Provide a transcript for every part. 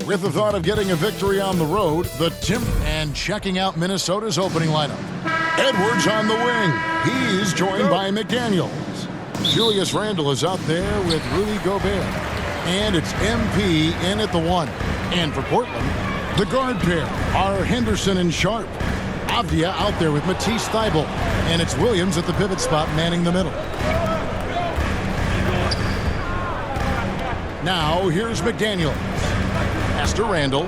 With the thought of getting a victory on the road, and checking out Minnesota's opening lineup. Edwards on the wing. He's joined by McDaniels. Julius Randle is out there with Rudy Gobert. And it's MP in at the 1. And for Portland, the guard pair are Henderson and Sharp. Avdia out there with Matisse Thybulle. And it's Williams at the pivot spot manning the middle. Now here's McDaniels. Pass to Randle.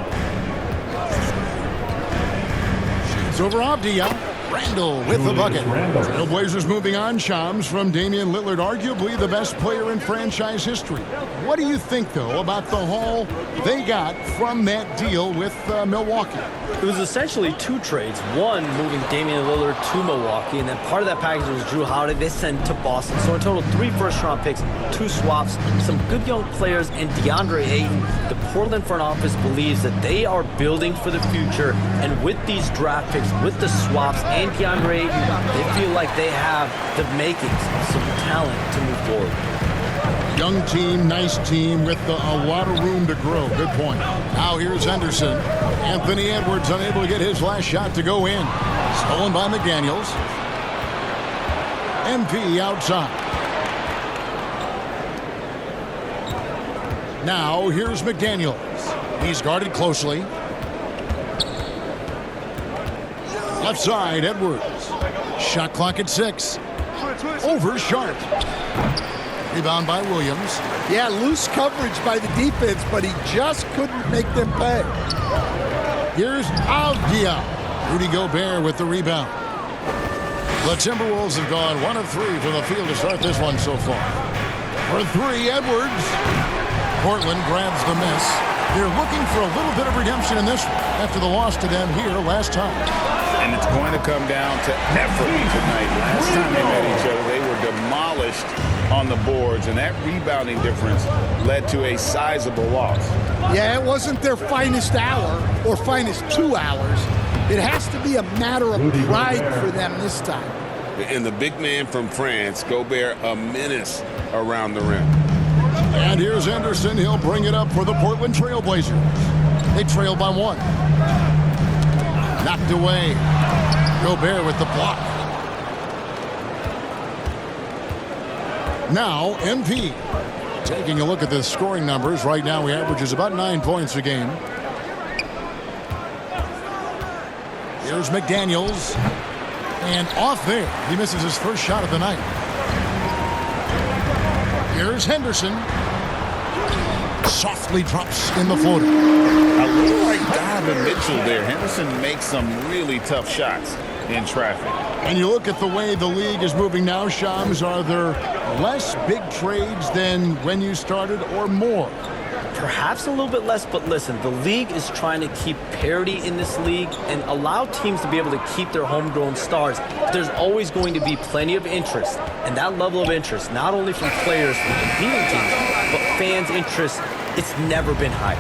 Shoots over Avdia. Randle with the bucket. Trailblazers moving on. Shams from Damian Lillard, arguably the best player in franchise history. What do you think, though, about the haul they got from that deal with Milwaukee? It was essentially 2 trades. One, moving Damian Lillard to Milwaukee, and then part of that package was Drew Holiday they sent to Boston. So in total, 3 first-round picks, 2 swaps, some good young players, and DeAndre Ayton. The Portland front office believes that they are building for the future, and with these draft picks, with the swaps, and DeAndre Ayton, they feel like they have the makings of some talent to move forward. Young team, nice team with a lot of room to grow. Good point. Now here's Henderson. Anthony Edwards unable to get his last shot to go in. Stolen by McDaniels. MP outside. Now here's McDaniels. He's guarded closely. Left side, Edwards. Shot clock at 6. Over Sharp. Rebound by Williams. Yeah, loose coverage by the defense, but he just couldn't make them pay. Here's Avdia. Rudy Gobert with the rebound. The Timberwolves have gone 1 of 3 from the field to start this one so far. For 3, Edwards. Portland grabs the miss. They're looking for a little bit of redemption in this one after the loss to them here last time. And it's going to come down to effort tonight. Last time they met each other, they were demolished on the boards, and that rebounding difference led to a sizable loss. Yeah, it wasn't their finest hour or finest 2 hours. It has to be a matter of pride for them this time. And the big man from France, Gobert, a menace around the rim. And here's Henderson. He'll bring it up for the Portland Trailblazers. They trail by 1. Knocked away. Gobert with the block. Now, MP. Taking a look at the scoring numbers. Right now, he averages about 9 points a game. Here's McDaniels. And off there. He misses his first shot of the night. Here's Henderson. Softly drops in the floater. A little like Donovan Mitchell there. Henderson makes some really tough shots in traffic. And you look at the way the league is moving now, Shams, are there less big trades than when you started or more? Perhaps a little bit less, but listen, the league is trying to keep parity in this league and allow teams to be able to keep their homegrown stars. There's always going to be plenty of interest, and that level of interest, not only from players from competing teams, but fans' interest, it's never been higher.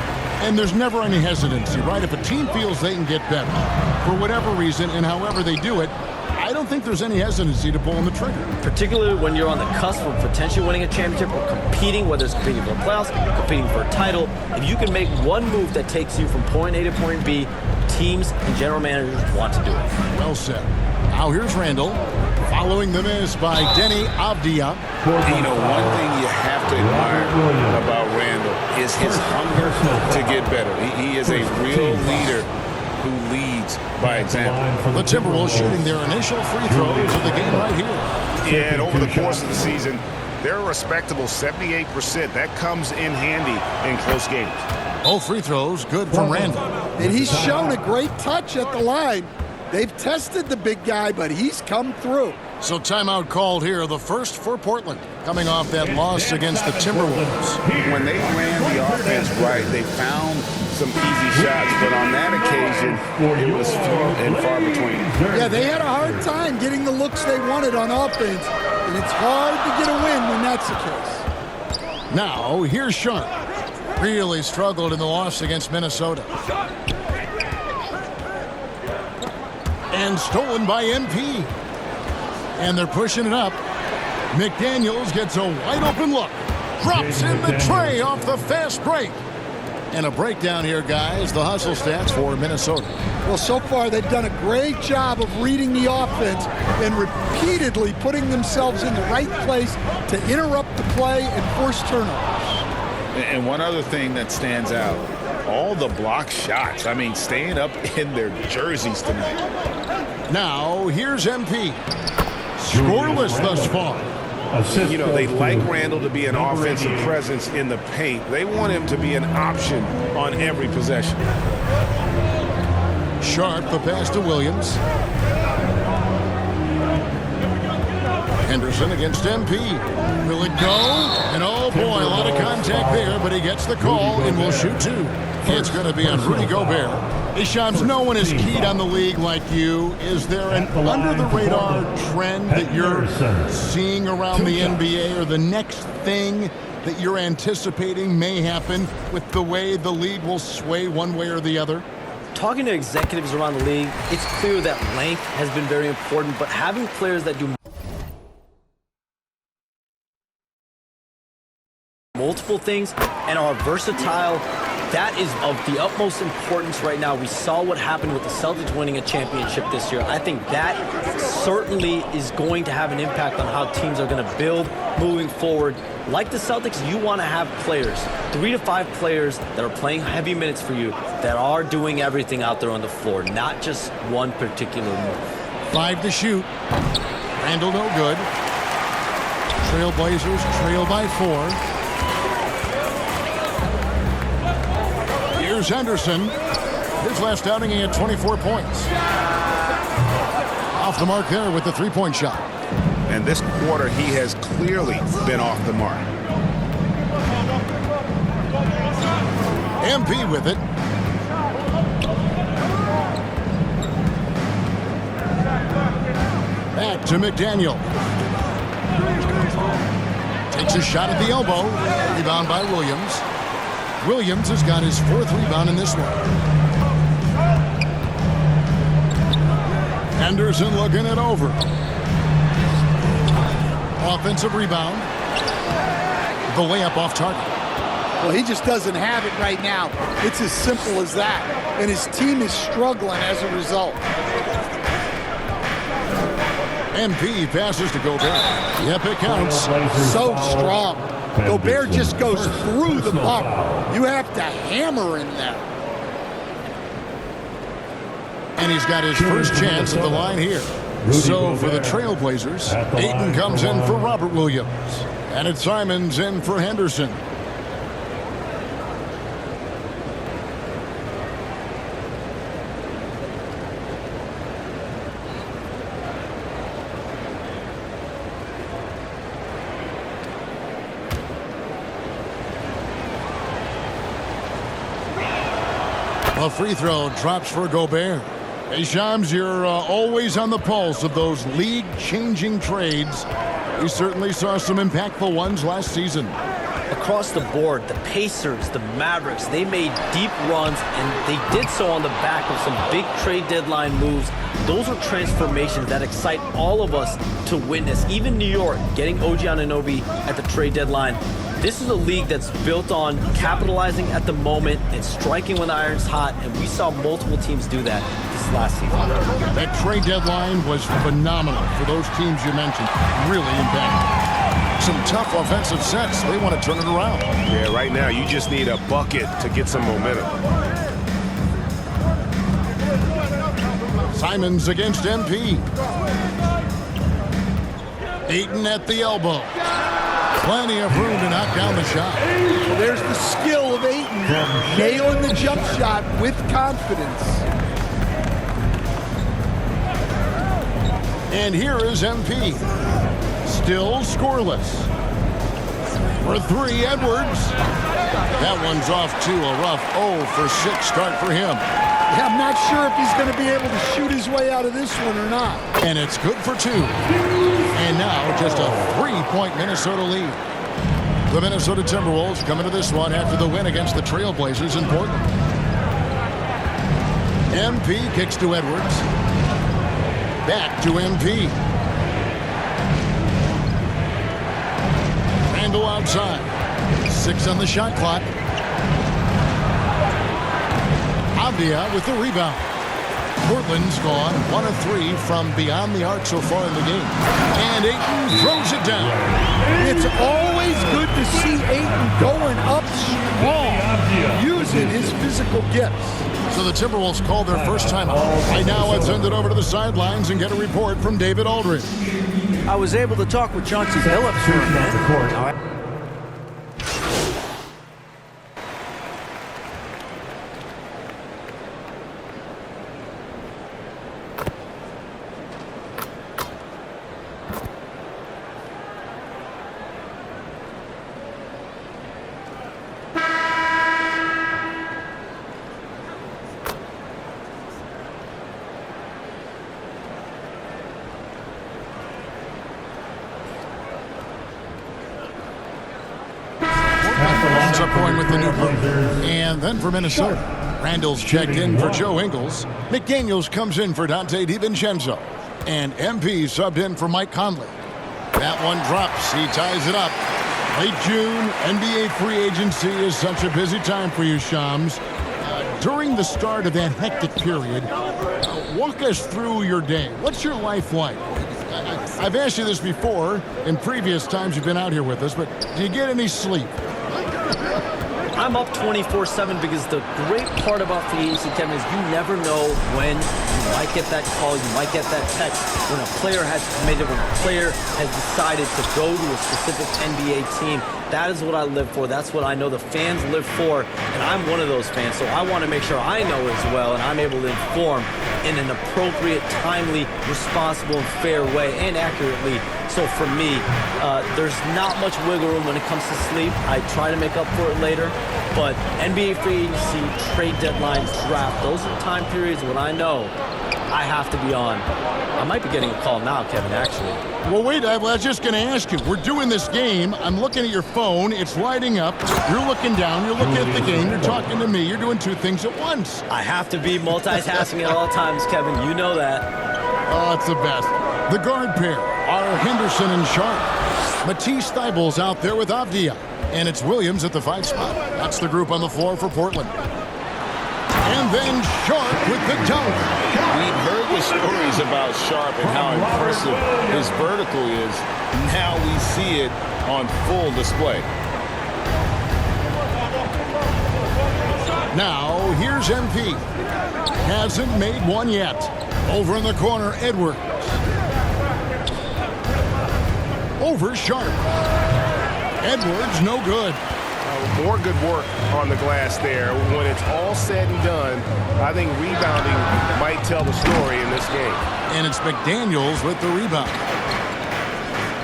And there's never any hesitancy, right? If a team feels they can get better, for whatever reason and however they do it, I don't think there's any hesitancy to pulling the trigger. Particularly when you're on the cusp of potentially winning a championship or competing, whether it's competing for the playoffs, competing for a title. If you can make one move that takes you from point A to point B, teams and general managers want to do it. Well said. Now here's Randall, following the miss by Denny Avdia. You know, one thing you have to admire about Randall is his hunger to get better. He is a real leader who leads by example. The Timberwolves shooting their initial free throws of the game right here. Yeah, and over the course of the season, they're a respectable 78%. That comes in handy in close games. Both free throws good from Randall. And he's shown a great touch at the line. They've tested the big guy, but he's come through. So timeout called here, the first for Portland, coming off that loss against the Timberwolves. When they ran the offense right, they found some easy shots, but on that occasion, it was few and far between. Yeah, they had a hard time getting the looks they wanted on offense, and it's hard to get a win when that's the case. Now, here's Sharp. Really struggled in the loss against Minnesota. And stolen by MP. And they're pushing it up. McDaniels gets a wide open look. Drops in the tray off the fast break. And a breakdown here, guys. The hustle stats for Minnesota. Well, so far they've done a great job of reading the offense and repeatedly putting themselves in the right place to interrupt the play and force turnovers. And one other thing that stands out, all the block shots. I mean, staying up in their jerseys tonight. Now, here's MP. Scoreless thus far. You know, they like Randall to be an offensive presence in the paint. They want him to be an option on every possession. Sharp, the pass to Williams. Henderson against MP. Will it go? And oh boy, a lot of contact there, but he gets the call and will shoot two. It's going to be on Rudy Gobert. Hey, Shams, no one is keyed on the league like you. Is there an under-the-radar trend that you're seeing around the NBA, or the next thing that you're anticipating may happen with the way the league will sway one way or the other? Talking to executives around the league, it's clear that length has been very important, but having players that do multiple things and are versatile, that is of the utmost importance right now. We saw what happened with the Celtics winning a championship this year. I think that certainly is going to have an impact on how teams are going to build moving forward. Like the Celtics, you want to have players, 3 to 5 players that are playing heavy minutes for you, that are doing everything out there on the floor, not just one particular move. 5 to shoot. Randall no good. Trailblazers trail by 4. Here's Henderson. His last outing, he had 24 points. Off the mark there with the three-point shot. And this quarter, he has clearly been off the mark. MP with it. Back to McDaniel. Takes a shot at the elbow. Rebound by Williams. Williams has got his 4th rebound in this one. Henderson looking it over. Offensive rebound. The layup off target. Well, he just doesn't have it right now. It's as simple as that. And his team is struggling as a result. MP passes to Gobert. Yep, it counts. So strong. Gobert just goes through the bump. You have to hammer in there. And he's got his first chance at the line here. So for the Trailblazers, Ayton comes in for Robert Williams. And it's Simons in for Henderson. A free throw drops for Gobert. Hey, Shams, you're always on the pulse of those league-changing trades. We certainly saw some impactful ones last season. A across the board, the Pacers, the Mavericks, they made deep runs, and they did so on the back of some big trade deadline moves. Those are transformations that excite all of us to witness. Even New York getting OG Anunoby at the trade deadline. This is a league that's built on capitalizing at the moment and striking when the iron's hot, and we saw multiple teams do that this last season. That trade deadline was phenomenal for those teams you mentioned. Really impactful. Some tough offensive sets. They want to turn it around. Yeah, right now you just need a bucket to get some momentum. Simons against MP. Ayton at the elbow. Plenty of room to knock down the shot. Well, there's the skill of Ayton, nailing the jump shot with confidence. And here is MP. Still scoreless. For three, Edwards. That one's off to a rough 0 for 6 start for him. Yeah, I'm not sure if he's going to be able to shoot his way out of this one or not. And it's good for 2. And now just a 3-point Minnesota lead. The Minnesota Timberwolves come into this one after the win against the Trailblazers in Portland. MP kicks to Edwards. Back to MP. Randle outside. 6 on the shot clock. Avdia with the rebound. Portland's gone 1 of 3 from beyond the arc so far in the game. And Ayton throws it down. It's always good to see Ayton going up strong, using his physical gifts. So the Timberwolves call their first timeout. Right now, let's send it over to the sidelines and get a report from David Aldridge. I was able to talk with Chauncey Billups for a minute. Ends up going with the new group. And then for Minnesota, Randall's checked in for Joe Ingles. McDaniels comes in for Dante DiVincenzo. And MP subbed in for Mike Conley. That one drops. He ties it up. Late June, NBA free agency is such a busy time for you, Shams. During the start of that hectic period, walk us through your day. What's your life like? I've asked you this before in previous times you've been out here with us, but do you get any sleep? I'm up 24/7 because the great part about free agency, Kevin, is you never know when you might get that call, you might get that text, when a player has committed, when a player has decided to go to a specific NBA team. That is what I live for. That's what I know the fans live for, and I'm one of those fans, so I want to make sure I know as well, and I'm able to inform in an appropriate, timely, responsible, and fair way, and accurately. So for me, there's not much wiggle room when it comes to sleep. I try to make up for it later, but NBA free agency, trade deadlines, draft, those are time periods when I know I have to be on. I might be getting a call now, Kevin, actually. Well, wait, I was just going to ask you. We're doing this game. I'm looking at your phone. It's lighting up. You're looking down. You're looking at the game. You're talking to me. You're doing 2 things at once. I have to be multitasking at all times, Kevin. You know that. Oh, it's the best. The guard pair are Henderson and Sharp. Matisse Thybulle's out there with Avdia. And it's Williams at the 5 spot. That's the group on the floor for Portland. And then Sharp with the dunk. We've heard the stories about Sharp and how impressive his vertical is. Now we see it on full display. Now, here's MP. Hasn't made one yet. Over in the corner, Edwards. Over Sharp. Edwards, no good. More good work on the glass there. When it's all said and done, I think rebounding might tell the story in this game. And it's McDaniels with the rebound.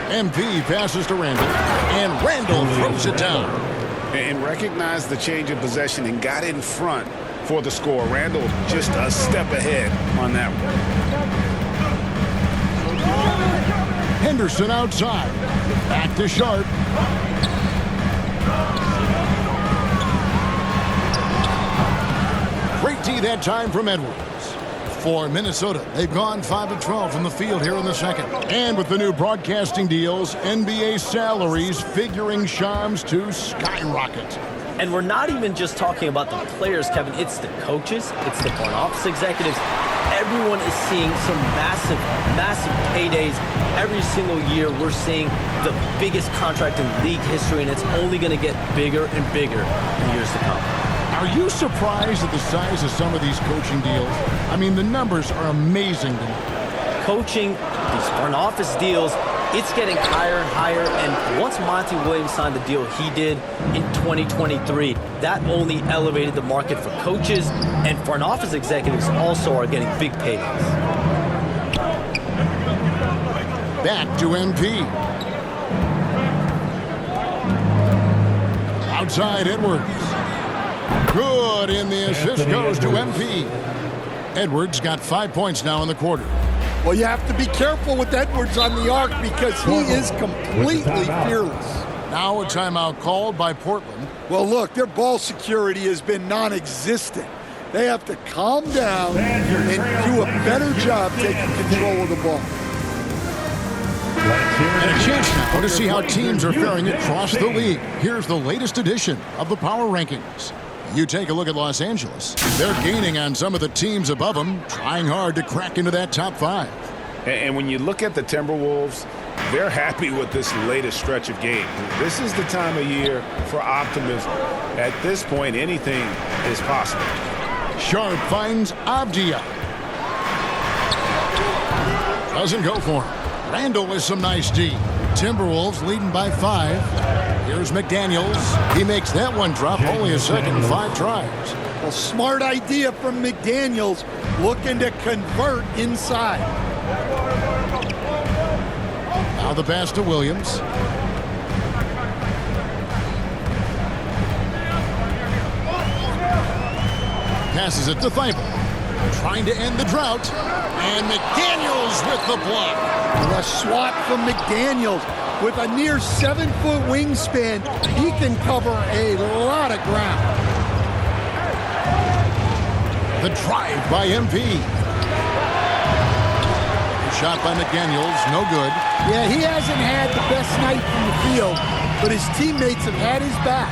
MP passes to Randall, and Randall throws it down. And recognized the change of possession and got in front for the score. Randall just a step ahead on that one. Henderson outside. Back to Sharp. Great D that time from Edwards. For Minnesota, they've gone 5 of 12 from the field here in the second. And with the new broadcasting deals, NBA salaries figuring Shams to skyrocket. And we're not even just talking about the players, Kevin. It's the coaches. It's the front office executives. Everyone is seeing some massive, massive paydays. Every single year, we're seeing the biggest contract in league history, and it's only going to get bigger and bigger in years to come. Are you surprised at the size of some of these coaching deals? I mean, the numbers are amazing to me. Coaching, these front office deals, it's getting higher and higher. And once Monty Williams signed the deal he did in 2023, that only elevated the market for coaches, and front office executives also are getting big paydays. Back to MP. Outside Edwards. Good, and the assist goes to MP. Edwards got 5 points now in the quarter. Well, you have to be careful with Edwards on the arc because he is completely fearless. Now a timeout called by Portland. Well, look, their ball security has been non-existent. They have to calm down and do a better job taking control of the ball. And a chance now to see how teams are faring across the league. Here's the latest edition of the Power Rankings. You take a look at Los Angeles. They're gaining on some of the teams above them, trying hard to crack into that top 5. And when you look at the Timberwolves, they're happy with this latest stretch of games. This is the time of year for optimism. At this point, anything is possible. Sharp finds Avdia. Doesn't go for him. Randall with some nice D. Timberwolves leading by 5. Here's McDaniels. He makes that one drop. Only a second and 5 tries. A smart idea from McDaniels, looking to convert inside. Now the pass to Williams. Passes it to Thibault. Trying to end the drought. And McDaniels with the block. A swat from McDaniels. With a near 7-foot wingspan, he can cover a lot of ground. The drive by MP. Shot by McDaniels, no good. Yeah, he hasn't had the best night from the field, but his teammates have had his back.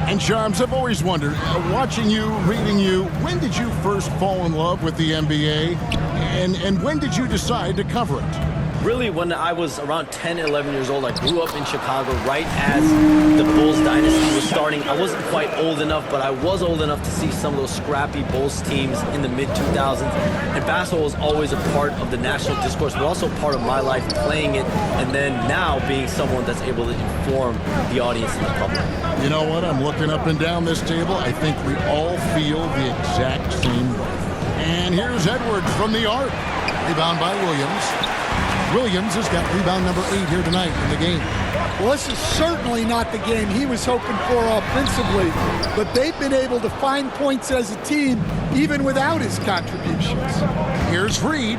And Shams, I've always wondered, watching you, reading you, when did you first fall in love with the NBA? And when did you decide to cover it? Really, when I was around 10, 11 years old, I grew up in Chicago right as the Bulls dynasty was starting. I wasn't quite old enough, but I was old enough to see some of those scrappy Bulls teams in the mid-2000s. And basketball was always a part of the national discourse, but also part of my life playing it, and then now being someone that's able to inform the audience and the public. You know what? I'm looking up and down this table. I think we all feel the exact same way. And here's Edwards from the arc. Rebound by Williams. Williams has got rebound number 8 here tonight in the game. Well, this is certainly not the game he was hoping for offensively, but they've been able to find points as a team even without his contributions. Here's Reed.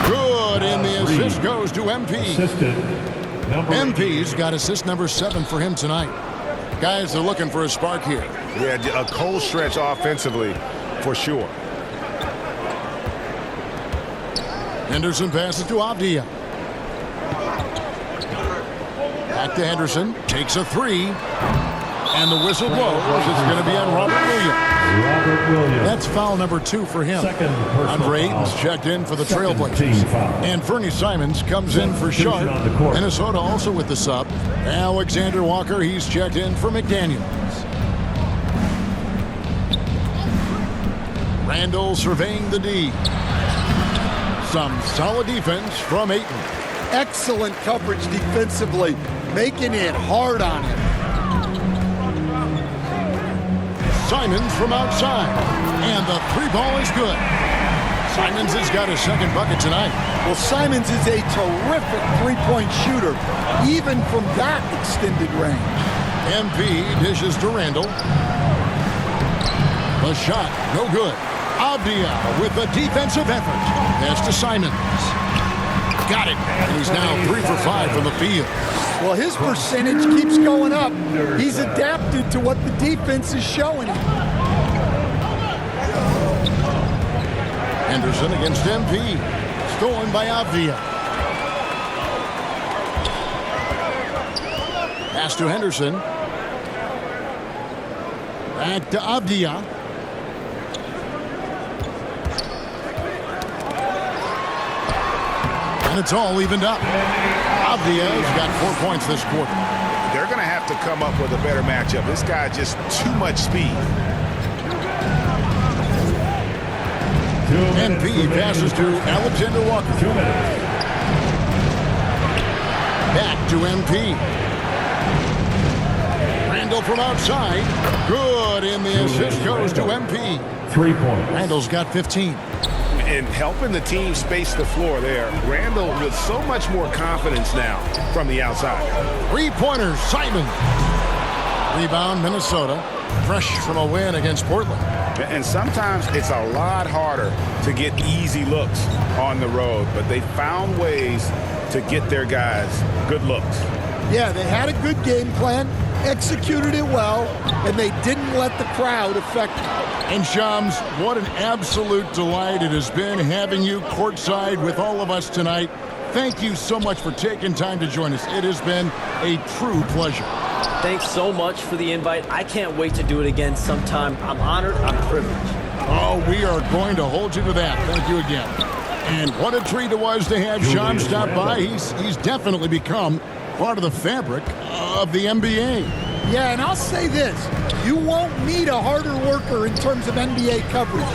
Good, and the assist goes to MP. MP's got assist number 7 for him tonight. Guys, they're looking for a spark here. Yeah, a cold stretch offensively for sure. Henderson passes to Avdia. Back to Henderson. Takes a 3. And the whistle blows. It's going to be on Robert Williams. That's foul number 2 for him. Andre Ayton's checked in for the Trailblazers. And Fernie Simons comes in for Sharp. Minnesota also with the sub. Alexander Walker, he's checked in for McDaniels. Randall surveying the D. Some solid defense from Ayton. Excellent coverage defensively, making it hard on him. Simons from outside. And the 3 ball is good. Simons has got a second bucket tonight. Well, Simons is a terrific three-point shooter, even from that extended range. MP dishes to Randall. The shot, no good. Avdia with the defensive effort. Pass to Simons. Got it. And he's now 3 for 5 from the field. Well, his percentage keeps going up. He's adapted to what the defense is showing him. Henderson against MP. Stolen by Avdia. Pass to Henderson. Back to Avdia. And it's all evened up. Avdia's got 4 points this quarter. They're going to have to come up with a better matchup. This guy just too much speed. MP passes to Alexander Walker. Back to MP. Randall from outside. Good, and the assist goes to MP. 3 points. Randall's got 15. And helping the team space the floor there. Randall with so much more confidence now from the outside. 3-pointers, Simon. Rebound, Minnesota. Fresh from a win against Portland. And sometimes it's a lot harder to get easy looks on the road, but they found ways to get their guys good looks. Yeah, they had a good game plan, executed it well, and they didn't let the crowd affect them. And Shams, what an absolute delight it has been having you courtside with all of us tonight. Thank you so much for taking time to join us. It has been a true pleasure. Thanks so much for the invite. I can't wait to do it again sometime. I'm honored. I'm privileged. Oh, we are going to hold you to that. Thank you again. And what a treat it was to have Shams stop by. He's definitely become part of the fabric of the NBA. Yeah, and I'll say this. You won't meet a harder worker in terms of NBA coverage.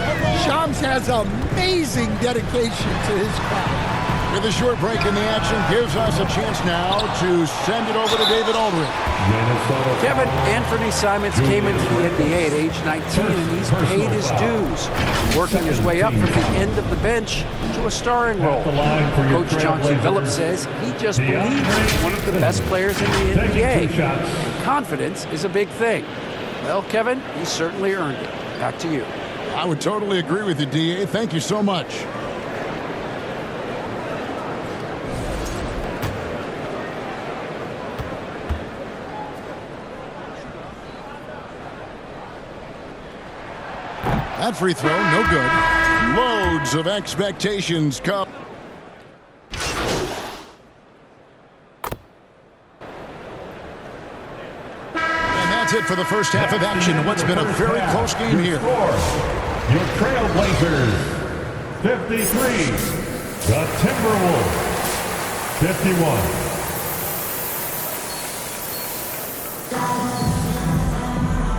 Shams has amazing dedication to his craft. With a short break in the action, gives us a chance now to send it over to David Aldridge. Kevin, Anthony Simons came into the NBA at age 19, and he's paid his dues, working his way up from the end of the bench to a starring role. Coach Chauncey Billups says he just believes he's one of the best players in the NBA. Confidence is a big thing. Well, Kevin, he certainly earned it. Back to you. I would totally agree with you, D.A. Thank you so much. That free throw, no good. Loads of expectations come. And that's it for the first half of action. What's been a very close game here. Your Trailblazers, 53. The Timberwolves, 51.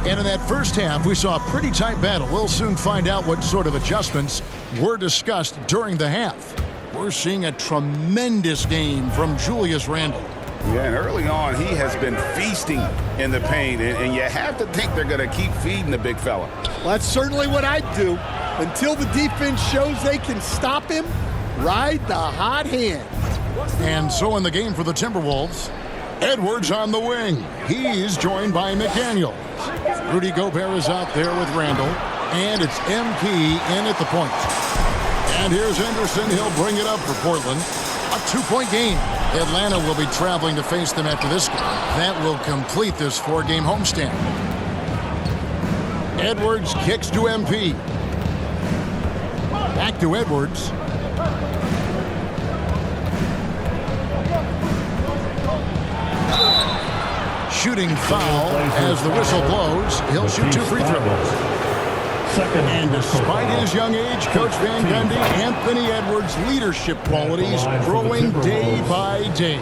And in that first half, we saw a pretty tight battle. We'll soon find out what sort of adjustments were discussed during the half. We're seeing a tremendous game from Julius Randle. Yeah, and early on, he has been feasting in the paint, and you have to think they're going to keep feeding the big fella. Well, that's certainly what I'd do. Until the defense shows they can stop him, ride the hot hand. And so in the game for the Timberwolves, Edwards on the wing. He's joined by McDaniel. Rudy Gobert is out there with Randall, and it's MP in at the point. And here's Henderson. He'll bring it up for Portland. A 2-point game. Atlanta will be traveling to face them after this game. That will complete this 4-game homestand. Edwards kicks to MP. Back to Edwards. Shooting foul as the whistle blows. He'll shoot 2 free throws. And despite his young age, Coach Van Gundy, Anthony Edwards' leadership qualities growing day by day.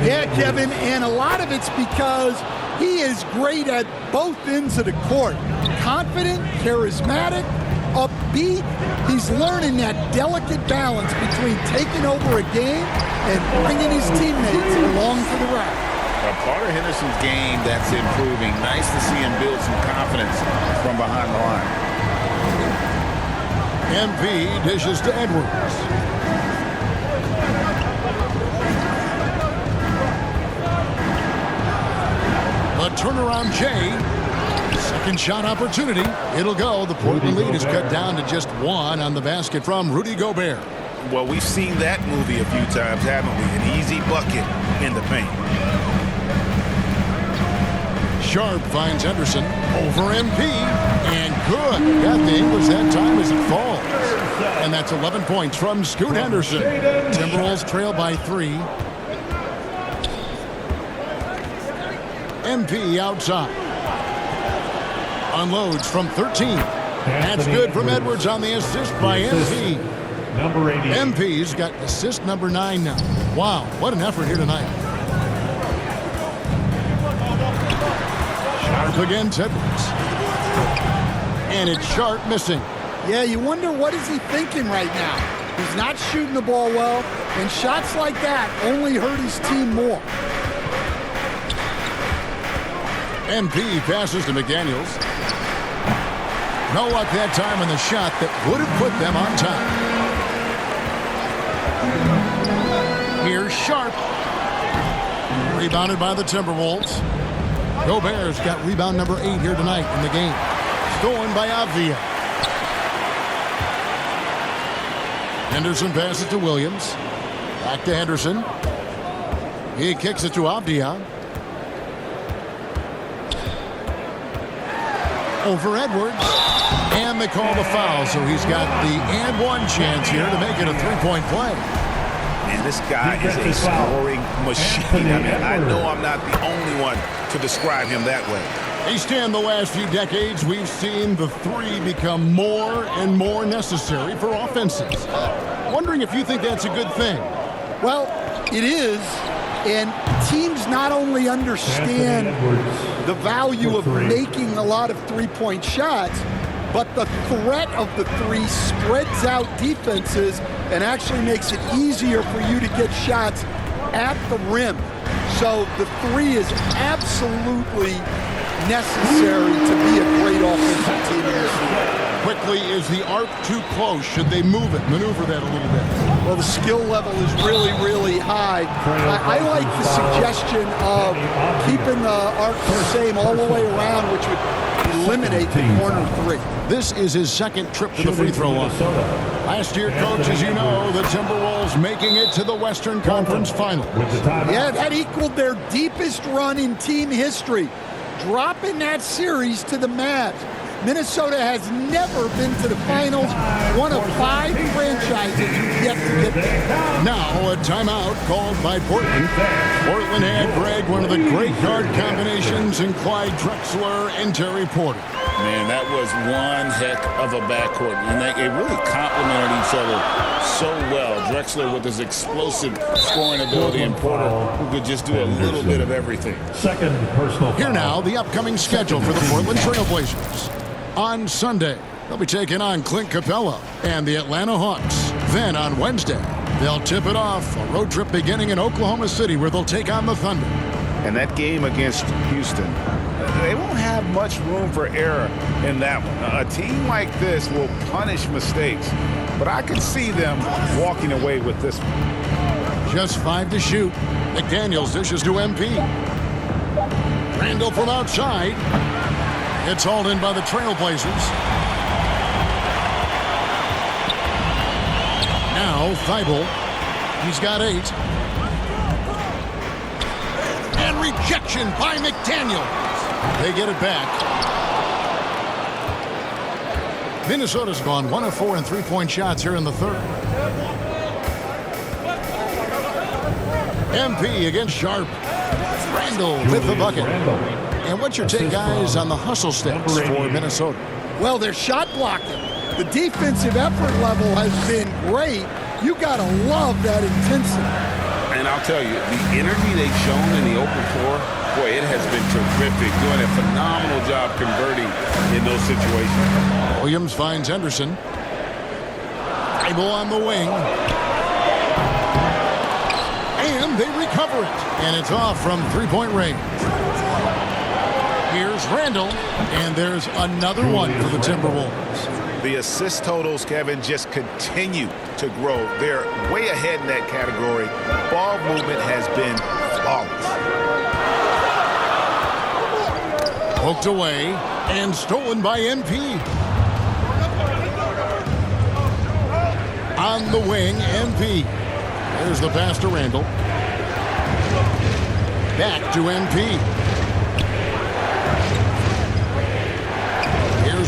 Yeah, Kevin, and a lot of it's because he is great at both ends of the court. Confident, charismatic, upbeat. He's learning that delicate balance between taking over a game and bringing his teammates along for the ride. Part of Henderson's game that's improving. Nice to see him build some confidence from behind the line. MP dishes to Edwards. The turnaround Jay. Second shot opportunity. It'll go. The Portland lead is cut down to just 1 on the basket from Rudy Gobert. Well, we've seen that movie a few times, haven't we? An easy bucket in the paint. Sharp finds Henderson over MP, and good. Got the English that time as it falls. And that's 11 points from Scoot Henderson. Timberwolves trail by 3. MP outside. Unloads from 13. That's good from Edwards on the assist by MP. Number 80. MP's got assist number 9 now. Wow, what an effort here tonight. Sharp against Edwards. And it's Sharp missing. Yeah, you wonder what is he thinking right now. He's not shooting the ball well, and shots like that only hurt his team more. MP passes to McDaniels. No luck that time on the shot that would have put them on top. Here's Sharp. Rebounded by the Timberwolves. Gobert's got rebound number 8 here tonight in the game. Stolen by Avdia. Henderson passes to Williams. Back to Henderson. He kicks it to Avdia. Over Edwards. And they call the foul, so he's got the and one chance here to make it a 3-point play. And this guy is a scoring machine. I mean, I know I'm not the only one to describe him that way. East End, the last few decades, we've seen the 3 become more and more necessary for offenses. Wondering if you think that's a good thing. Well, it is, and teams not only understand the value of making a lot of three-point shots, but the threat of the 3 spreads out defenses and actually makes it easier for you to get shots at the rim. So the 3 is absolutely necessary to be a great offensive team in this league. Quickly, is the arc too close? Should they move it, maneuver that a little bit? Well, the skill level is really, really high. I like the suggestion of keeping the arc the same all the way around, which would eliminate the corner 3. This is his second trip to the free throw line. Last year, coach, as you know, the Timberwolves making it to the Western Conference Finals. Yeah, that equaled their deepest run in team history, dropping that series to the Mavs. Minnesota has never been to the finals, one of 5 franchises who've yet to get there. Now a timeout called by Portland. Portland had Greg, one of the great guard combinations, in Clyde Drexler and Terry Porter. Man, that was one heck of a backcourt. And they really complemented each other so well. Drexler with his explosive scoring ability and Porter who could just do a little bit of everything. Second personal Here foul. now, the upcoming schedule for the Portland Trailblazers. On Sunday, they'll be taking on Clint Capella and the Atlanta Hawks. Then on Wednesday, they'll tip it off, a road trip beginning in Oklahoma City where they'll take on the Thunder. And that game against Houston, they won't have much room for error in that one. A team like this will punish mistakes, but I can see them walking away with this one. Just 5 to shoot. McDaniels dishes to MP. Randall from outside. It's hauled in by the Trailblazers. Now Thibault. He's got 8. And rejection by McDaniels. They get it back. Minnesota's gone 1 of 4 in three-point shots here in the third. MP against Sharp. Randall with the bucket. And what's your take, guys, on the hustle steps for Minnesota? Well, they're shot blocking. The defensive effort level has been great. You got to love that intensity. And I'll tell you, the energy they've shown in the open floor, boy, it has been terrific. Doing a phenomenal job converting in those situations. Williams finds Henderson. Thibault on the wing. And they recover it. And it's off from three-point range. Here's Randall. And there's another one for the Timberwolves. The assist totals, Kevin, just continue to grow. They're way ahead in that category. Ball movement has been flawless. Poked away and stolen by MP. On the wing, MP. There's the pass to Randall. Back to MP.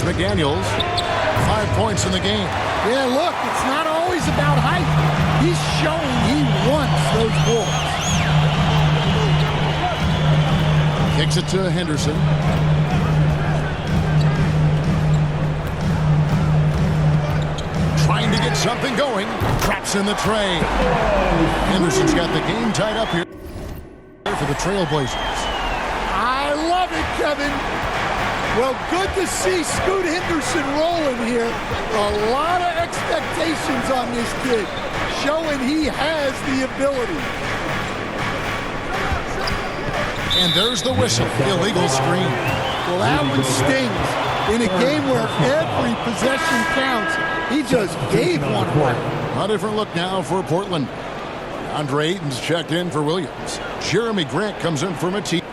McDaniels. 5 points in the game. Yeah, look, it's not always about height. He's showing he wants those balls. Kicks it to Henderson. Trying to get something going. Drops in the tray. Henderson's got the game tied up here for the Trailblazers. I love it, Kevin. Well, good to see Scoot Henderson rolling here. A lot of expectations on this kid, showing he has the ability. And there's the whistle. Illegal screen. Well, that one stings. In a game where every possession counts, he just gave one away. A different look now for Portland. Andre Ayton's checked in for Williams. Jeremy Grant comes in for Matisse.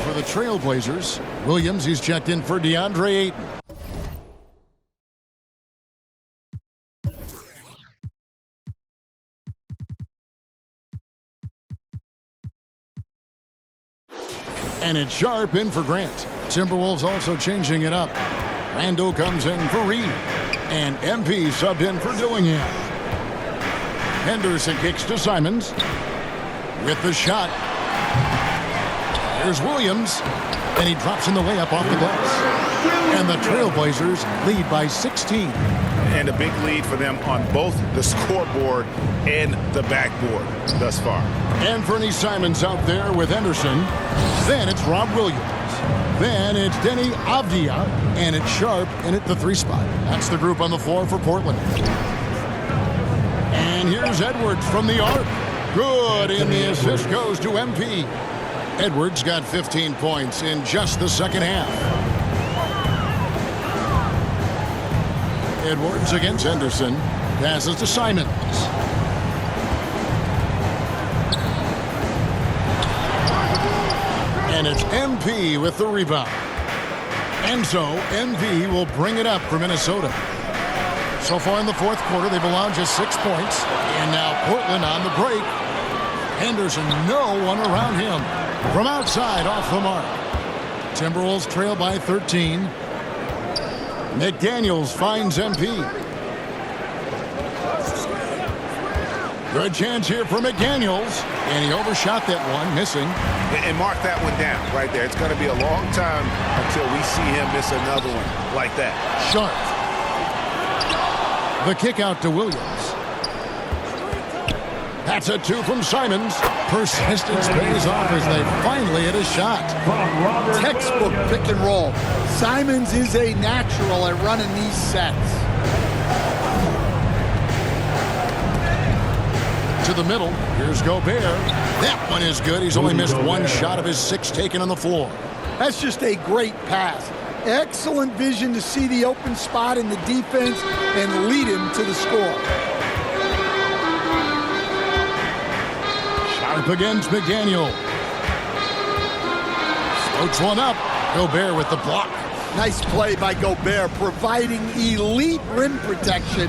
For the Trailblazers, Williams, he's checked in for DeAndre Ayton. And it's Sharp in for Grant. Timberwolves also changing it up. Randall comes in for Reed. And MP subbed in for Dillingham. Henderson kicks to Simons. With the shot. There's Williams, and he drops in the layup off the glass. And the Trailblazers lead by 16. And a big lead for them on both the scoreboard and the backboard thus far. Anthony Simons out there with Henderson. Then it's Rob Williams. Then it's Denny Avdia, and it's Sharp in at the 3 spot. That's the group on the floor for Portland. And here's Edwards from the arc. Good, and the assist goes to MP. Edwards got 15 points in just the second half. Edwards against Henderson. Passes to Simons. And it's MP with the rebound. And so MP will bring it up for Minnesota. So far in the fourth quarter, they've allowed just 6 points. And now Portland on the break. Henderson, no one around him. From outside, off the mark. Timberwolves trail by 13. McDaniels finds MP. Good chance here for McDaniels. And he overshot that one, missing. And mark that one down right there. It's going to be a long time until we see him miss another one like that. Sharp. The kick out to Williams. That's a 2 from Simons. Persistence pays off as they finally hit a shot. Textbook pick and roll. Simons is a natural at running these sets. To the middle. Here's Gobert. That one is good. He's only missed 1 shot of his 6 taken on the floor. That's just a great pass. Excellent vision to see the open spot in the defense and lead him to the score. Sharp against McDaniel. Floats one up. Gobert with the block. Nice play by Gobert, providing elite rim protection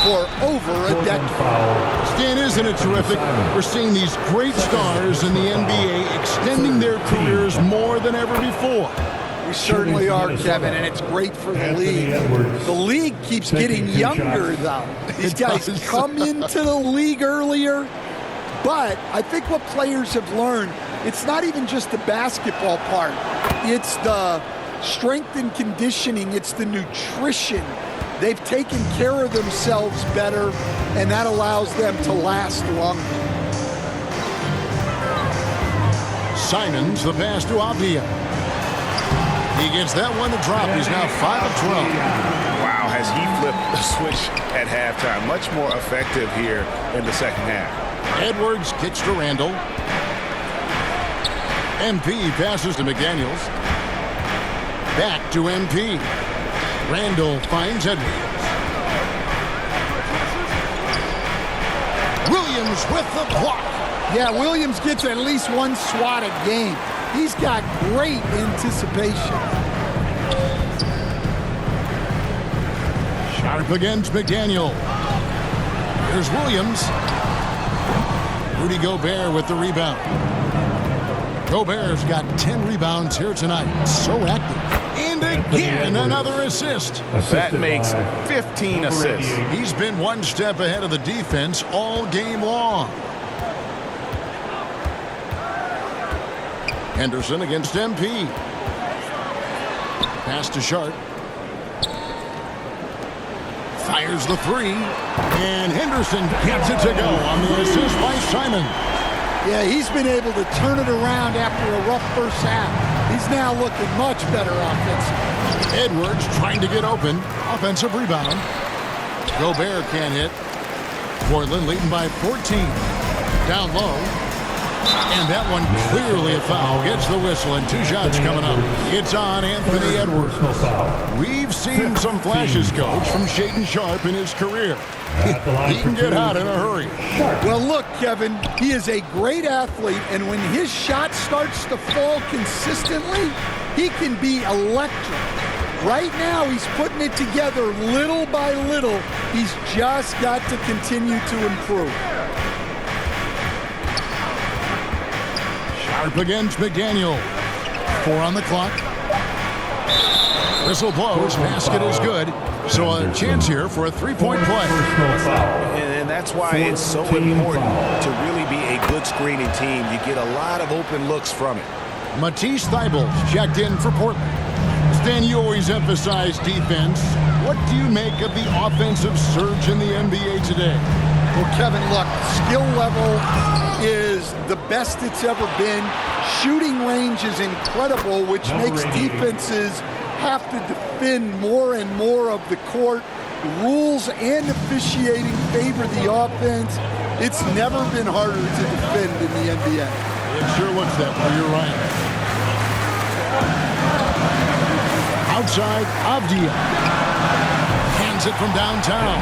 for over a decade. Stan, isn't it terrific? We're seeing these great stars in the NBA extending their careers more than ever before. We certainly are, Kevin, and it's great for the league. The league keeps getting younger, though. These guys come into the league earlier, but I think what players have learned, it's not even just the basketball part. It's the strength and conditioning. It's the nutrition. They've taken care of themselves better, and that allows them to last longer. Simons, the pass to Avdia. He gets that one to drop. He's now 5 of 12. Wow, has he flipped the switch at halftime. Much more effective here in the second half. Edwards kicks to Randall. MP passes to McDaniels. Back to MP. Randall finds Edwards. Williams with the block. Yeah, Williams gets at least one swat a game. He's got great anticipation. Sharp against McDaniel. Here's Williams. Rudy Gobert with the rebound. Gobert's got 10 rebounds here tonight. So active. And again, another assist. That makes 15 assists. He's been one step ahead of the defense all game long. Henderson against MP. Pass to Sharp. Fires the three. And Henderson gets it to go on the assist by Simon. Yeah, he's been able to turn it around after a rough first half. He's now looking much better offensively. Edwards trying to get open. Offensive rebound. Gobert can't hit. Portland leading by 14. Down low. And that one clearly a foul. Gets the whistle and 2 shots coming up. It's on Anthony Edwards. We've seen some flashes, Coach, from Shaedon Sharp in his career. He can get hot in a hurry. Well, look, Kevin, he is a great athlete, and when his shot starts to fall consistently, he can be electric. Right now, he's putting it together little by little. He's just got to continue to improve. Sharp against McDaniel. 4 on the clock. Whistle blows. Basket is good. So a chance here for a 3-point play. And that's why it's so important to really be a good screening team. You get a lot of open looks from it. Matisse Thybulle checked in for Portland. Stan, you always emphasize defense. What do you make of the offensive surge in the NBA today? Well, Kevin, look, skill level is the best it's ever been. Shooting range is incredible, which makes defenses have to defend more and more of the court. Rules and officiating favor the offense. It's never been harder to defend in the NBA. It sure looks that way. You're right. Outside, Avdia. Hands it from downtown.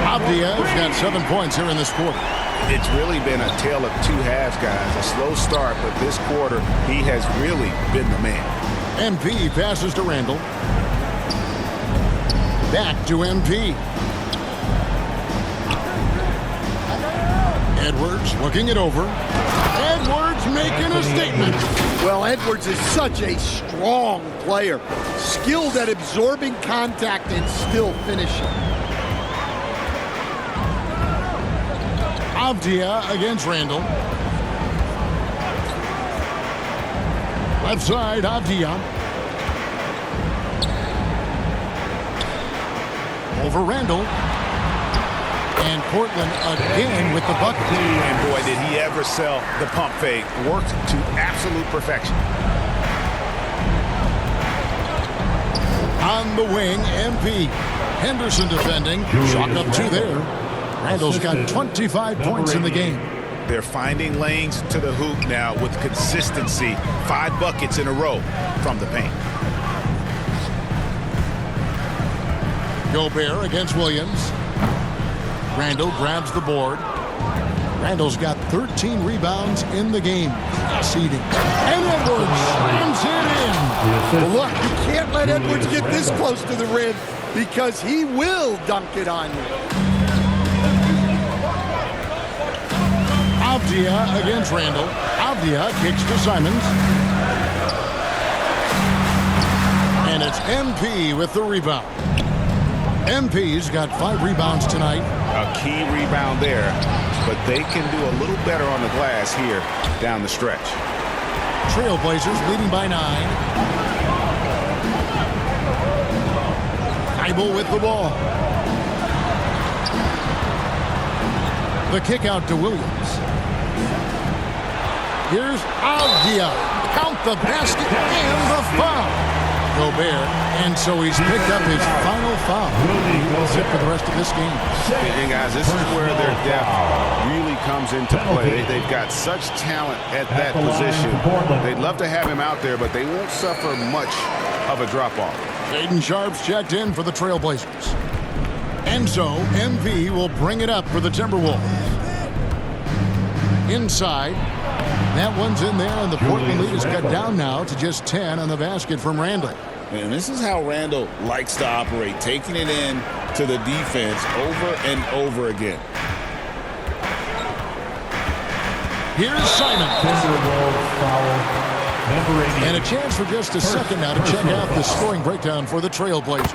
Avdia's got 7 points here in this quarter. It's really been a tale of 2 halves, guys. A slow start, but this quarter, he has really been the man. MP passes to Randall. Back to MP. Edwards looking it over. Edwards making a statement. Well, Edwards is such a strong player. Skilled at absorbing contact and still finishing. Avdia against Randall. Left side, Avdia. Over Randall. And Portland again with the bucket. And boy, did he ever sell the pump fake. Worked to absolute perfection. On the wing, MP. Henderson defending. Chalk up 2 there. Randall's got 25 points in the game. They're finding lanes to the hoop now with consistency. 5 buckets in a row from the paint. Gobert against Williams. Randall grabs the board. Randall's got 13 rebounds in the game. Seeding. And Edwards slams it in. Well, look, you can't let Edwards get this close to the rim because he will dunk it on you. Avdia against Randall. Avdia kicks to Simons. And it's MP with the rebound. MP's got 5 rebounds tonight. A key rebound there, but they can do a little better on the glass here down the stretch. Trailblazers leading by 9. Thybulle with the ball. The kick out to Williams. Here's Avdia. Count the basket and the foul. Gobert, and so he's picked up his final foul. That's it for the rest of this game. And guys, this is where their depth really comes into play. They've got such talent at that position. They'd love to have him out there, but they won't suffer much of a drop-off. Shaden Sharp's checked in for the Trailblazers. And so, MV will bring it up for the Timberwolves. Inside. That one's in there, and the Portland lead is cut down now to just 10 on the basket from Randle. And this is how Randle likes to operate, taking it in to the defense over and over again. Here's Simon. And a chance for just a second now to check out the scoring breakdown for the Trailblazers.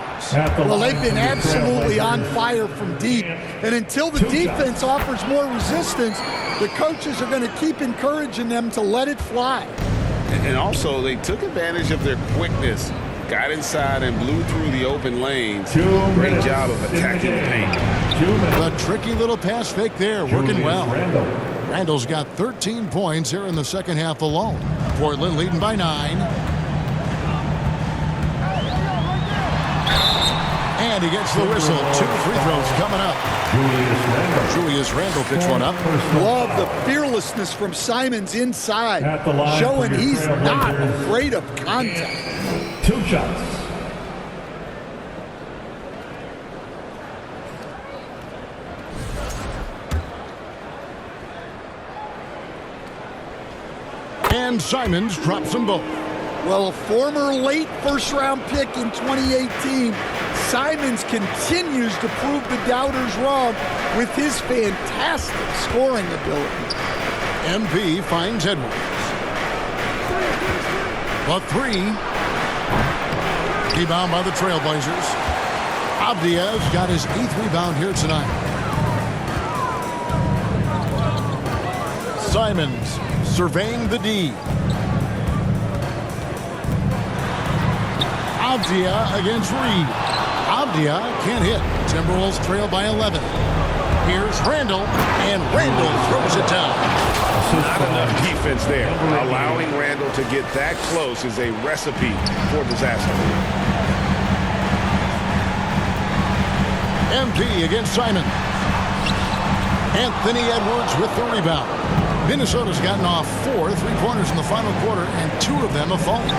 Well, they've been absolutely on fire from deep. And until the defense offers more resistance, the coaches are going to keep encouraging them to let it fly. And also, they took advantage of their quickness, got inside and blew through the open lanes. Great job of attacking the paint. The tricky little pass fake there, working well. Randle's got 13 points here in the second half alone. Portland leading by 9. And he gets the whistle. 2 free throws coming up. Julius Randle picks one up. Love the fearlessness from Simons inside, showing he's not afraid of contact. 2 shots. And Simons drops them both. Well, a former late first-round pick in 2018, Simons continues to prove the doubters wrong with his fantastic scoring ability. MP finds Edwards. The 3. Rebound by the Trailblazers. Avdia's got his 8th rebound here tonight. Simons surveying the D. Avdia against Reed. Avdia can't hit. Timberwolves trail by 11. Here's Randle, and Randle throws it down. Not enough defense there. Allowing Randle to get that close is a recipe for disaster. MP against Simon. Anthony Edwards with the rebound. Minnesota's gotten off 4 3-pointers in the final quarter, and 2 of them have fallen.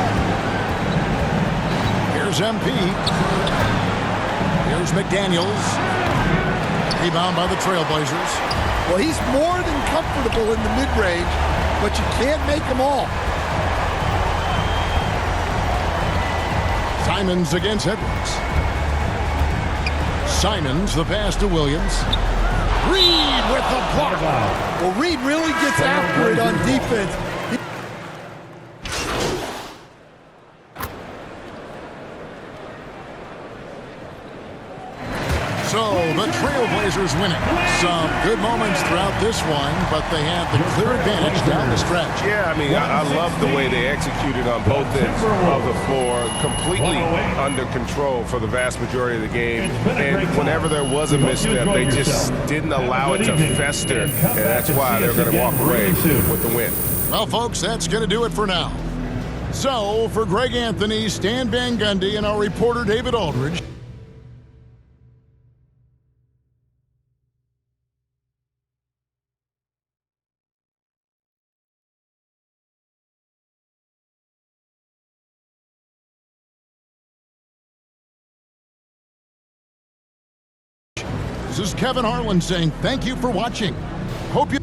Here's MP. Here's McDaniels. Rebound by the Trailblazers. Well, he's more than comfortable in the mid-range, but you can't make them all. Simons against Edwards. Simons, the pass to Williams. Reed with the block. Well, Reed really gets after it on defense. So the Trailblazers winning. Some good moments throughout this one, but they have the clear advantage down the stretch. Yeah, I mean, I love the way they executed on both ends of the floor, completely under control for the vast majority of the game. And whenever there was a misstep, they just didn't allow it to fester, and that's why they're going to walk away with the win. Well, folks, that's going to do it for now. So, for Greg Anthony, Stan Van Gundy, and our reporter David Aldridge, this is Kevin Harlan saying thank you for watching. Hope you